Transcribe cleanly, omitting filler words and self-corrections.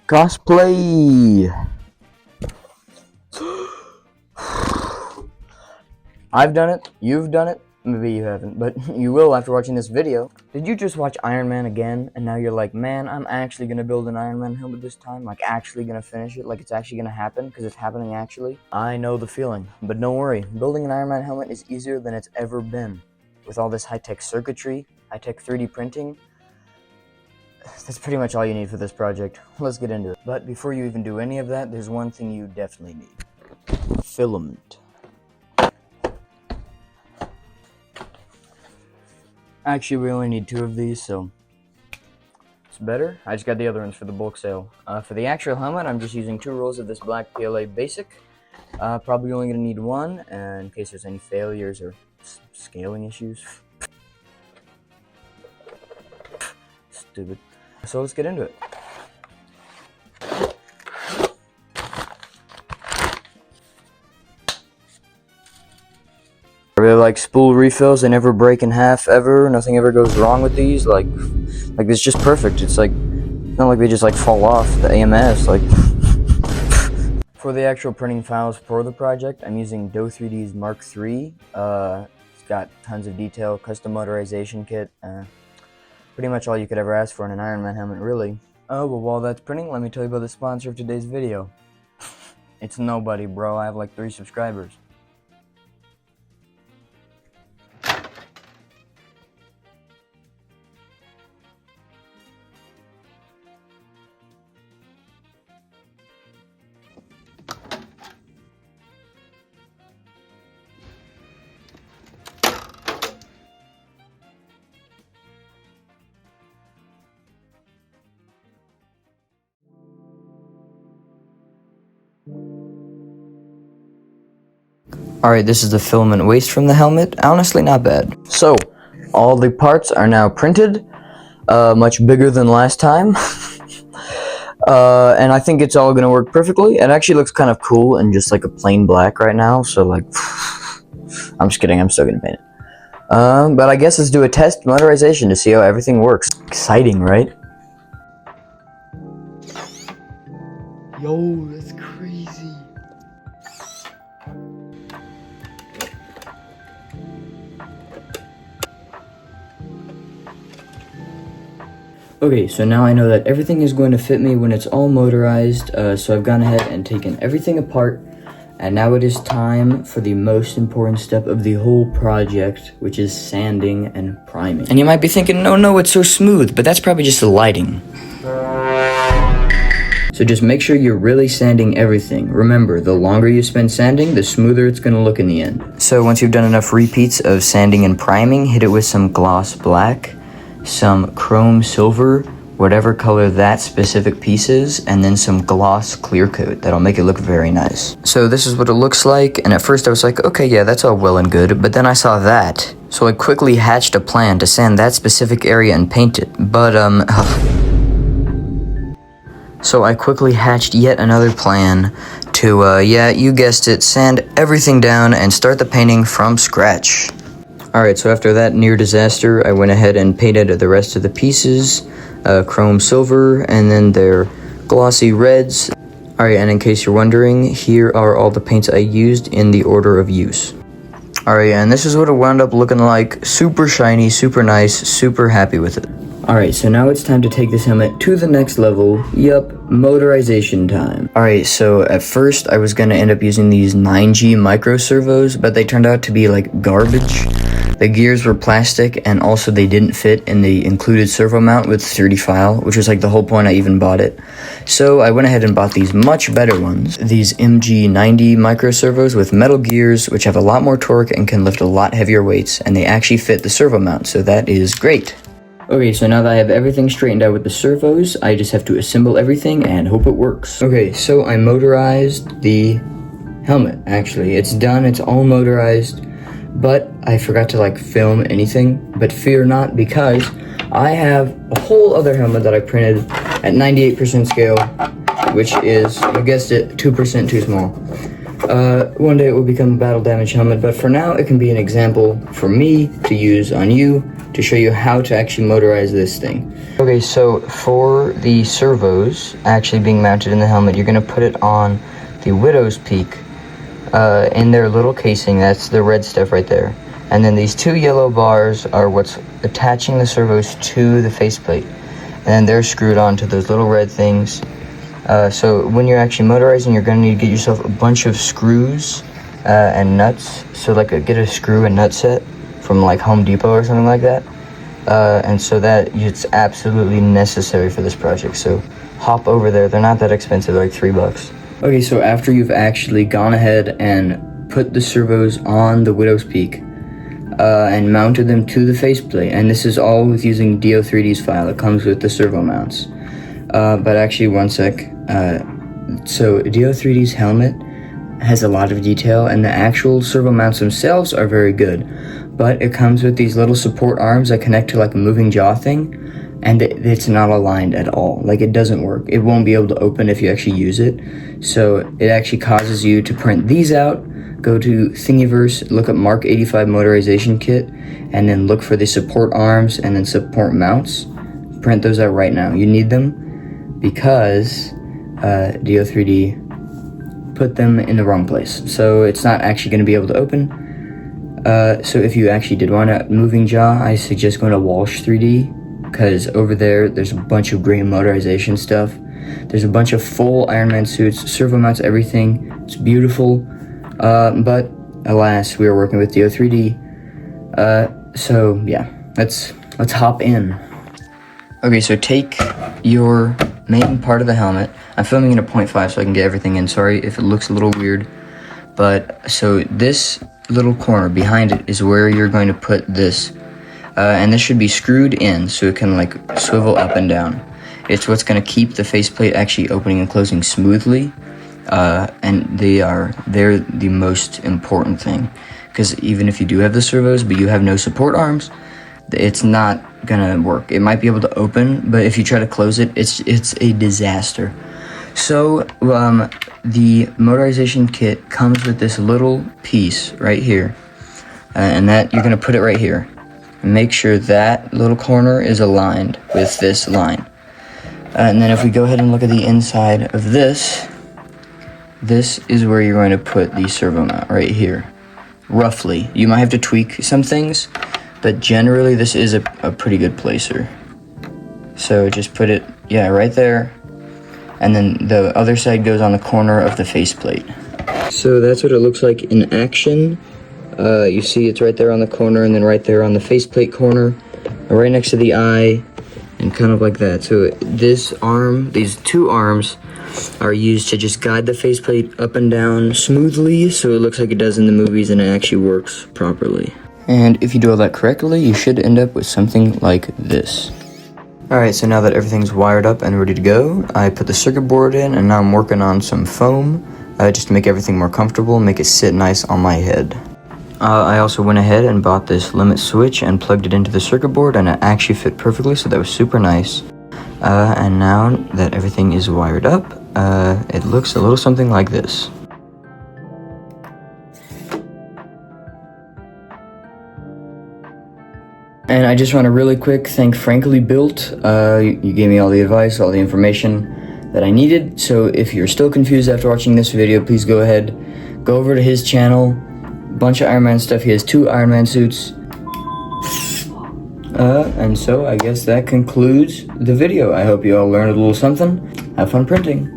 Cosplay! I've done it, you've done it, maybe you haven't, but you will after watching this video. Did you just watch Iron Man again, and now you're like, man, I'm actually gonna build an Iron Man helmet this time, like actually gonna finish it, like it's actually gonna happen, because it's happening actually? I know the feeling, but don't worry, building an Iron Man helmet is easier than it's ever been. With all this high-tech circuitry, high-tech 3D printing, that's pretty much all you need for this project. Let's get into it. But before you even do any of that, there's one thing you definitely need. Filament. Actually, we only need 2 of these, so it's better. I just got the other ones for the bulk sale. For the actual helmet, I'm just using 2 rolls of this black PLA basic. Probably only going to need 1, in case there's any failures or scaling issues. Stupid. So let's get into it. I really like spool refills. They never break in half ever. Nothing ever goes wrong with these. Like it's just perfect. It's like not like they just like fall off the AMS. Like for the actual printing files for the project, I'm using Dough 3D's Mark III. It's got tons of detail, custom motorization kit. Pretty much all you could ever ask for in an Iron Man helmet, really. Oh, well, while that's printing, let me tell you about the sponsor of today's video. It's nobody, bro. I have like 3 subscribers. Alright, this is the filament waste from the helmet. Honestly, not bad. So, all the parts are now printed. Much bigger than last time. And I think it's all gonna work perfectly. It actually looks kind of cool in just like a plain black right now, so like... I'm just kidding, I'm still gonna paint it. But I guess let's do a test motorization to see how everything works. Exciting, right? Yo, that's crazy. Okay, so now I know that everything is going to fit me when it's all motorized, so I've gone ahead and taken everything apart, and now it is time for the most important step of the whole project, which is sanding and priming. And you might be thinking, no, it's so smooth, but that's probably just the lighting. So just make sure you're really sanding everything. Remember, the longer you spend sanding, the smoother it's gonna look in the end. So once you've done enough repeats of sanding and priming, hit it with some gloss black, some chrome silver, whatever color that specific piece is, and then some gloss clear coat. That'll make it look very nice. So this is what it looks like, and at first I was like, okay, yeah, that's all well and good, but then I saw that. So I quickly hatched a plan to sand that specific area and paint it, but So I quickly hatched yet another plan to, yeah, you guessed it, sand everything down and start the painting from scratch. Alright, so after that near disaster, I went ahead and painted the rest of the pieces, chrome silver, and then their glossy reds. Alright, and in case you're wondering, here are all the paints I used in the order of use. Alright, and this is what it wound up looking like. Super shiny, super nice, super happy with it. Alright, so now it's time to take this helmet to the next level. Yup, motorization time. Alright, so at first I was gonna end up using these 9G micro servos, but they turned out to be like garbage. The gears were plastic, and also they didn't fit in the included servo mount with 30 file, which was like the whole point I even bought it. So I went ahead and bought these much better ones, these MG90 micro servos with metal gears, which have a lot more torque and can lift a lot heavier weights, and they actually fit the servo mount, so that is great. Okay, so now that I have everything straightened out with the servos, I just have to assemble everything and hope it works. Okay, so I motorized the helmet, actually. It's done, it's all motorized, but I forgot to like film anything. But fear not, because I have a whole other helmet that I printed at 98% scale, which is, you guessed it, 2% too small. One day it will become a battle damage helmet, but for now it can be an example for me to use on you to show you how to actually motorize this thing. Okay, so for the servos actually being mounted in the helmet, you're going to put it on the Widow's Peak in their little casing. That's the red stuff right there. And then these two yellow bars are what's attaching the servos to the faceplate. And then they're screwed onto those little red things. So when you're actually motorizing, you're going to need to get yourself a bunch of screws and nuts. So like get a screw and nut set from like Home Depot or something like that. And so that it's absolutely necessary for this project. So hop over there. They're not that expensive, like $3. Okay, so after you've actually gone ahead and put the servos on the Widow's Peak and mounted them to the faceplate, and this is all with using DO3D's file. It comes with the servo mounts. But actually, one sec. So DO3D's helmet has a lot of detail, and the actual servo mounts themselves are very good. But it comes with these little support arms that connect to like a moving jaw thing, and it's not aligned at all. Like, it doesn't work. It won't be able to open if you actually use it. So it actually causes you to print these out, go to Thingiverse, look up Mark 85 motorization kit, and then look for the support arms and then support mounts. Print those out right now. You need them because DO3D put them in the wrong place. So it's not actually going to be able to open. So if you actually did want a moving jaw, I suggest going to Walsh 3D, because over there's a bunch of great motorization stuff. There's a bunch of full Iron Man suits, servo mounts, everything. It's beautiful. But alas, we are working with DO3D. So yeah, let's hop in. Okay, so take your main part of the helmet. I'm filming in a 0.5 so I can get everything in. Sorry if it looks a little weird. But so this little corner behind it is where you're going to put this. And this should be screwed in so it can like swivel up and down. It's what's going to keep the faceplate actually opening and closing smoothly. And they're the most important thing. Because even if you do have the servos but you have no support arms, it's not gonna work. It might be able to open, but if you try to close it, it's a disaster. So the motorization kit comes with this little piece right here, and that you're gonna put it right here. Make sure that little corner is aligned with this line. And then if we go ahead and look at the inside of this is where you're going to put the servo mount right here. Roughly. You might have to tweak some things, but generally this is a pretty good placer. So just put it, right there. And then the other side goes on the corner of the faceplate. So that's what it looks like in action. You see it's right there on the corner, and then right there on the faceplate corner, right next to the eye, and kind of like that. So these two arms are used to just guide the faceplate up and down smoothly, so it looks like it does in the movies and it actually works properly. And if you do all that correctly, you should end up with something like this. Alright, so now that everything's wired up and ready to go, I put the circuit board in, and now I'm working on some foam, just to make everything more comfortable, make it sit nice on my head. I also went ahead and bought this limit switch and plugged it into the circuit board, and it actually fit perfectly, so that was super nice. And now that everything is wired up, it looks a little something like this. And I just want to really quick thank Frankly Built. You gave me all the advice, all the information that I needed. So if you're still confused after watching this video, please go ahead, go over to his channel. Bunch of Iron Man stuff. He has 2 Iron Man suits. And so I guess that concludes the video. I hope you all learned a little something. Have fun printing.